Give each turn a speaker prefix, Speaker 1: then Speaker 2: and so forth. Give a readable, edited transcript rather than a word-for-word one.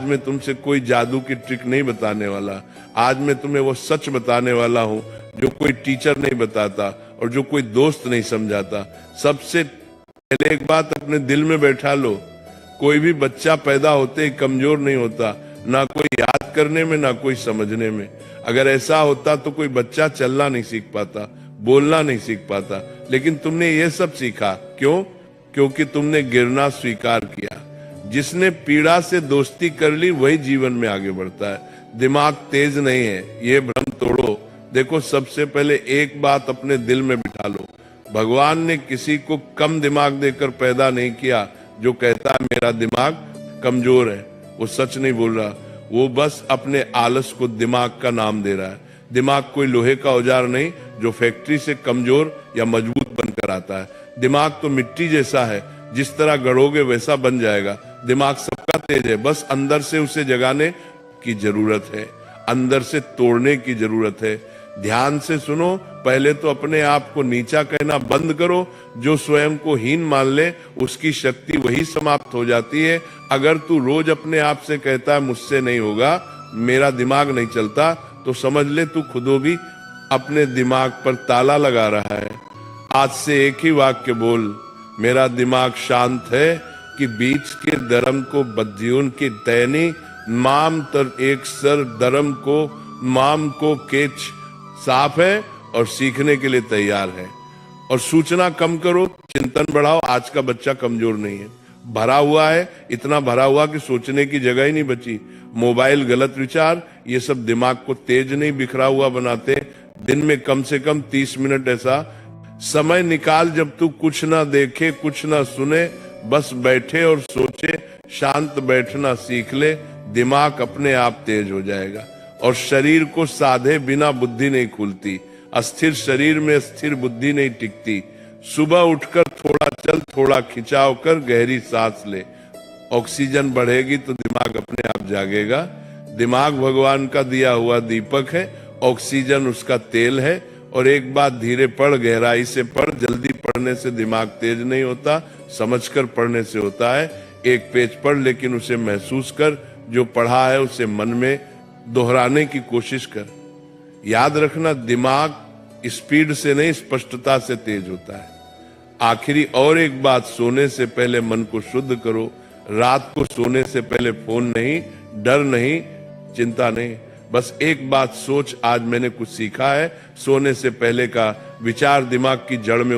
Speaker 1: मैं तुमसे कोई जादू की ट्रिक नहीं बताने वाला। आज मैं तुम्हें वो सच बताने वाला हूं जो कोई टीचर नहीं बताता और जो कोई दोस्त नहीं समझाता। सबसे पहले एक बात अपने दिल में बैठा लो, कोई भी बच्चा पैदा होते ही कमजोर नहीं होता, ना कोई याद करने में ना कोई समझने में। अगर ऐसा होता तो कोई बच्चा चलना नहीं सीख पाता, बोलना नहीं सीख पाता। लेकिन तुमने ये सब सीखा क्यों? क्योंकि तुमने गिरना स्वीकार किया। जिसने पीड़ा से दोस्ती कर ली वही जीवन में आगे बढ़ता है। दिमाग तेज नहीं है, ये भ्रम तोड़ो। देखो, सबसे पहले एक बात अपने दिल में बिठा लो, भगवान ने किसी को कम दिमाग देकर पैदा नहीं किया। जो कहता है मेरा दिमाग कमजोर है, वो सच नहीं बोल रहा, वो बस अपने आलस को दिमाग का नाम दे रहा है। दिमाग कोई लोहे का औजार नहीं जो फैक्ट्री से कमजोर या मजबूत बनकर आता है। दिमाग तो मिट्टी जैसा है, जिस तरह गढ़ोगे वैसा बन जाएगा। दिमाग सबका तेज है, बस अंदर से उसे जगाने की जरूरत है, अंदर से तोड़ने की जरूरत है। ध्यान से सुनो, पहले तो अपने आप को नीचा कहना बंद करो। जो स्वयं को हीन मान ले उसकी शक्ति वही समाप्त हो जाती है। अगर तू रोज अपने आप से कहता है मुझसे नहीं होगा, मेरा दिमाग नहीं चलता, तो समझ ले तू खुद भी अपने दिमाग पर ताला लगा रहा है। आज से एक ही वाक्य बोल, मेरा दिमाग शांत है कि बीच के धर्म को बद्यून की तैनी, माम तर एक सर धर्म को माम को केच साफ है और सीखने के लिए तैयार है। और सूचना कम करो, चिंतन बढ़ाओ। आज का बच्चा कमजोर नहीं है, भरा हुआ है, इतना भरा हुआ कि सोचने की जगह ही नहीं बची। मोबाइल, गलत विचार, ये सब दिमाग को तेज नहीं बिखरा हुआ बनाते। दिन में कम से कम 30 मिनट ऐसा समय निकाल जब तू कुछ ना देखे, कुछ ना सुने, बस बैठे और सोचे। शांत बैठना सीख ले, दिमाग अपने आप तेज हो जाएगा। और शरीर को साधे बिना बुद्धि नहीं खुलती, अस्थिर शरीर में स्थिर बुद्धि नहीं टिकती। सुबह उठकर थोड़ा चल, थोड़ा खिंचाव कर, गहरी सांस ले। ऑक्सीजन बढ़ेगी तो दिमाग अपने आप जागेगा। दिमाग भगवान का दिया हुआ दीपक है, ऑक्सीजन उसका तेल है। और एक बात धीरे पढ़, गहराई से पढ़। जल्दी पढ़ने से दिमाग तेज नहीं होता, समझकर पढ़ने से होता है। एक पेज पढ़ लेकिन उसे महसूस कर, जो पढ़ा है उसे मन में दोहराने की कोशिश कर। याद रखना, दिमाग स्पीड से नहीं स्पष्टता से तेज होता है। आखिरी और एक बात, सोने से पहले मन को शुद्ध करो। रात को सोने से पहले फोन नहीं, डर नहीं, चिंता नहीं, बस एक बात सोच, आज मैंने कुछ सीखा है। सोने से पहले का विचार दिमाग की जड़ में